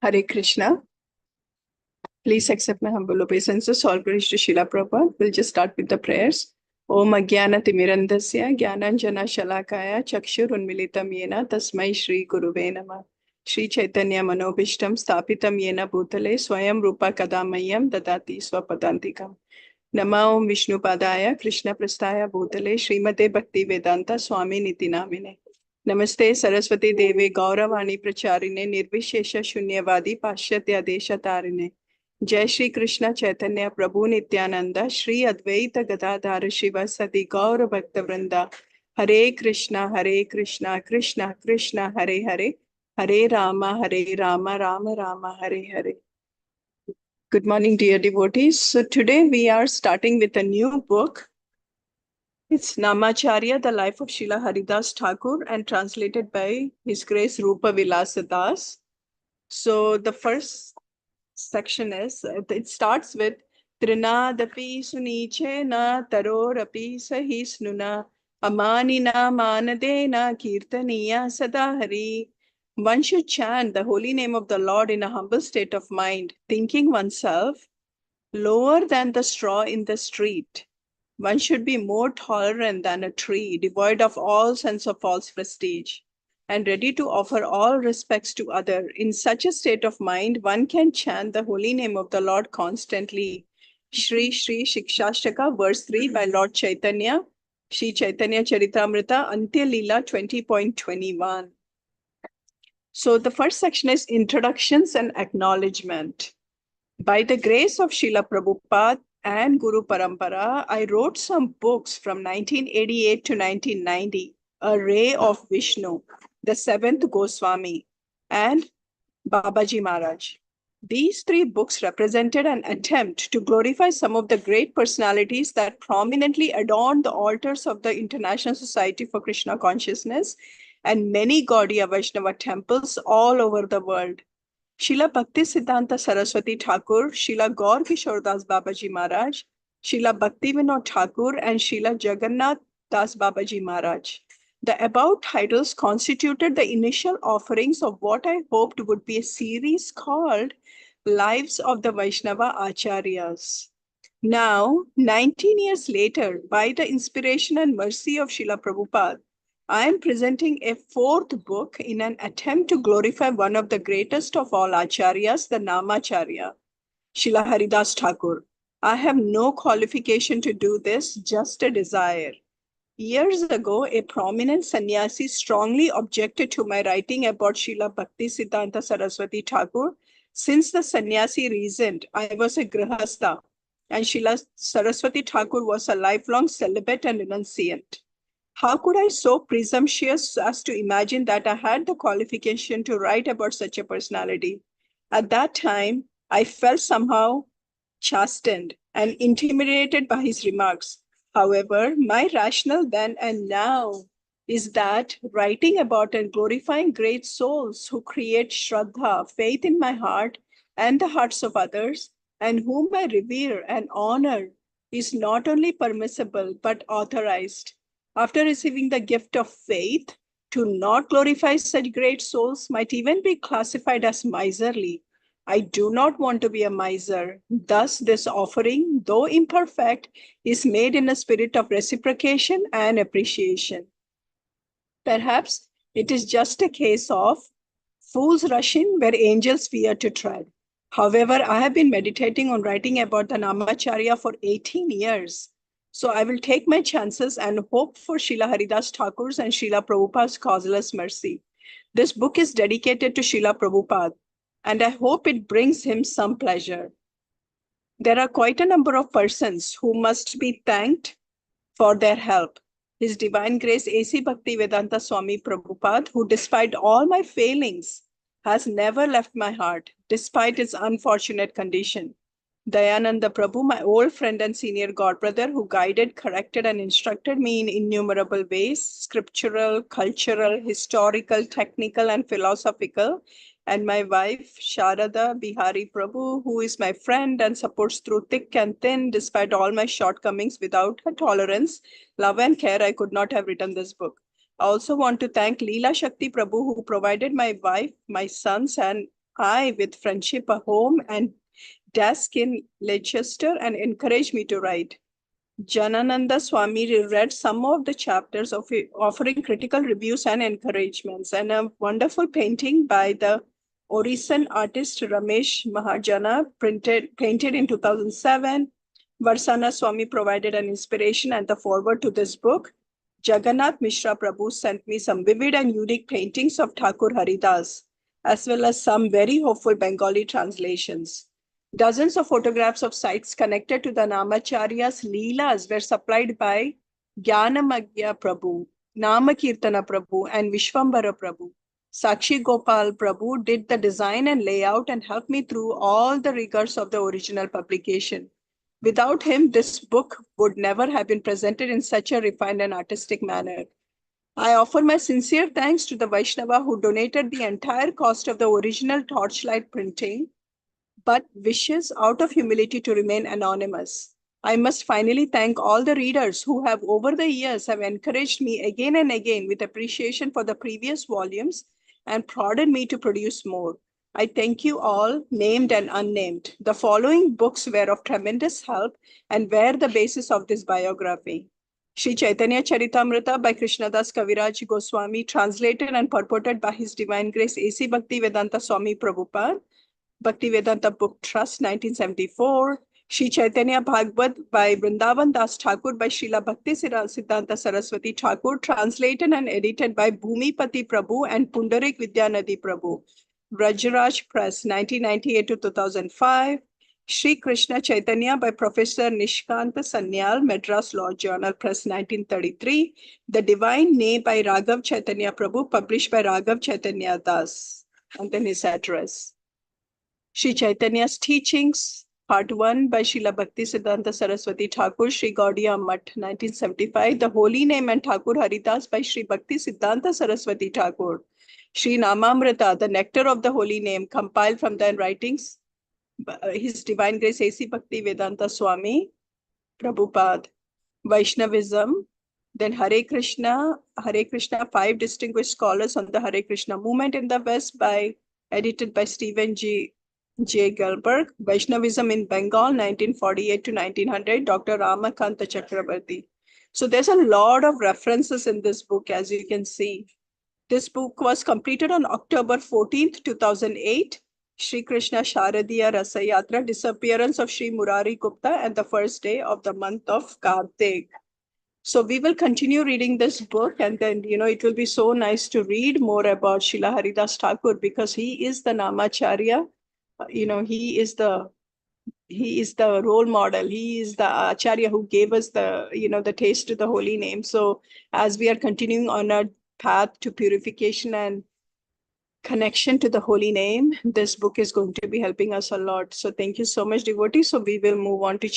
Hare Krishna. Please accept my humble obeisances. All praise to Srila Prabhupada. We'll just start with the prayers. Om Ajnana Timirandasya Jnananjana Shalakaya Chakshur Unmilitam Yena Tasmai Shri Guruve Namah. Shri Chaitanya Manobishtam Stapitam Yena Bhutale Swayam Rupa Kadamayam Dadati Swapadantikam. Nama Om Vishnu Padaya Krishna Prasthaya Bhutale Srimate Bhakti Vedanta Swami Niti Namine. Namaste Saraswati Devi Gauravani Pracharine Nirvishesha Shunyavadi Pashyatya Deshatarine. Jai Shri Krishna Chaitanya Prabhu Nityananda Shri Advaita Gadadhara Shiva Sati Gaura Bhakta Vrinda. Hare Krishna Krishna Krishna Hare Hare Hare Rama Rama Rama Hare Hare. Good morning, dear devotees. So today we are starting with a new book. It's Namacharya, the life of Srila Haridasa Thakur, and translated by His Grace Rupa Vilasa Das. So the first section is, it starts with Trinadapi Suniche na Tarorapi Sahisnuna Amanina Manadena Kirtaniya Sadahari. One should chant the holy name of the Lord in a humble state of mind, thinking oneself lower than the straw in the street. One should be more tolerant than a tree, devoid of all sense of false prestige, and ready to offer all respects to others. In such a state of mind, one can chant the holy name of the Lord constantly. Shri Shri Shikshashtaka, verse 3 by Lord Chaitanya, Shri Chaitanya Charitamrita, Antya Leela 20.21. So the first section is introductions and acknowledgement. By the grace of Srila Prabhupada and Guru Parampara, I wrote some books from 1988 to 1990, A Ray of Vishnu, The Seventh Goswami, and Babaji Maharaj. These three books represented an attempt to glorify some of the great personalities that prominently adorned the altars of the International Society for Krishna Consciousness and many Gaudiya Vaishnava temples all over the world. Srila Bhakti Siddhanta Saraswati Thakur, Srila Gaur Kishore Das Babaji Maharaj, Srila Bhakti Vinod Thakur, and Srila Jagannath Das Babaji Maharaj. The above titles constituted the initial offerings of what I hoped would be a series called Lives of the Vaishnava Acharyas. Now, 19 years later, by the inspiration and mercy of Srila Prabhupada, I am presenting a fourth book in an attempt to glorify one of the greatest of all acharyas, the Namacharya, Srila Haridasa Thakur. I have no qualification to do this, just a desire. Years ago, a prominent sannyasi strongly objected to my writing about Srila Bhakti Siddhanta Saraswati Thakur. Since the sannyasi reasoned, I was a grihastha, and Srila Saraswati Thakur was a lifelong celibate and renunciant. How could I so presumptuous as to imagine that I had the qualification to write about such a personality? At that time, I felt somehow chastened and intimidated by his remarks. However, my rationale then and now is that writing about and glorifying great souls who create Shraddha, faith in my heart and the hearts of others, and whom I revere and honor, is not only permissible but authorized. After receiving the gift of faith, to not glorify such great souls might even be classified as miserly. I do not want to be a miser. Thus, this offering, though imperfect, is made in a spirit of reciprocation and appreciation. Perhaps it is just a case of fools rush in where angels fear to tread. However, I have been meditating on writing about the Namacharya for 18 years. So I will take my chances and hope for Srila Haridasa Thakur's and Srila Prabhupada's causeless mercy. This book is dedicated to Srila Prabhupada, and I hope it brings him some pleasure. There are quite a number of persons who must be thanked for their help. His Divine Grace A.C. Bhakti Vedanta Swami Prabhupada, who despite all my failings, has never left my heart, despite its unfortunate condition. Dayananda Prabhu, my old friend and senior godbrother, who guided, corrected, and instructed me in innumerable ways, scriptural, cultural, historical, technical, and philosophical. And my wife, Sharada Bihari Prabhu, who is my friend and supports through thick and thin, despite all my shortcomings. Without her tolerance, love, and care, I could not have written this book. I also want to thank Leela Shakti Prabhu, who provided my wife, my sons, and high with friendship, a home, and desk in Leicester, and encouraged me to write. Janananda Swami read some of the chapters of it, offering critical reviews and encouragements, and a wonderful painting by the Orison artist Ramesh Mahajana painted in 2007. Varsana Swami provided an inspiration and the foreword to this book. Jagannath Mishra Prabhu sent me some vivid and unique paintings of Thakur Haridas, as well as some very hopeful Bengali translations. Dozens of photographs of sites connected to the Namacharya's Leelas were supplied by Jnanamagya Prabhu, Namakirtana Prabhu, and Vishwambara Prabhu. Sakshi Gopal Prabhu did the design and layout and helped me through all the rigors of the original publication. Without him, this book would never have been presented in such a refined and artistic manner. I offer my sincere thanks to the Vaishnava who donated the entire cost of the original torchlight printing, but wishes out of humility to remain anonymous. I must finally thank all the readers who have over the years have encouraged me again and again with appreciation for the previous volumes and prodded me to produce more. I thank you all, named and unnamed. The following books were of tremendous help and were the basis of this biography. Sri Chaitanya Charitamrita by Krishnadas Kaviraj Goswami, translated and purported by His Divine Grace A.C. Bhaktivedanta Swami Prabhupada, Bhaktivedanta Book Trust, 1974. Sri Chaitanya Bhagavad by Vrindavan Das Thakur by Srila Bhakti Siddhanta Saraswati Thakur, translated and edited by Bhumipati Prabhu and Pundarik Vidyanadi Prabhu. Vrajraj Press, 1998 to 2005. Sri Krishna Chaitanya by Professor Nishkanta Sanyal, Madras Law Journal Press, 1933. The Divine Name by Raghav Chaitanya Prabhu, published by Raghav Chaitanya Das. And then his address. Sri Chaitanya's Teachings, Part 1 by Srila Bhakti Siddhanta Saraswati Thakur, Sri Gaudiya Math, 1975. The Holy Name and Thakur Haridas by Sri Bhakti Siddhanta Saraswati Thakur. Sri Namamrita, the Nectar of the Holy Name, compiled from the writings His Divine Grace A.C. Bhaktivedanta Swami Prabhupada. Vaishnavism, then Hare Krishna, 5 distinguished scholars on the Hare Krishna movement in the West, edited by Stephen J. Gelberg. Vaishnavism in Bengal, 1948 to 1900, Dr. Ramakanta Chakrabarti. So there's a lot of references in this book, as you can see. This book was completed on October 14th, 2008. Shri Krishna Sharadiya Rasa Yatra, disappearance of Shri Murari Gupta, and the first day of the month of Kartik. So we will continue reading this book, and then, it will be so nice to read more about Srila Haridas Thakur, because he is the Namacharya. He is the role model. He is the Acharya who gave us the taste to the holy name. So as we are continuing on our path to purification and connection to the holy name, this book is going to be helping us a lot. So thank you so much, devotees. So we will move on to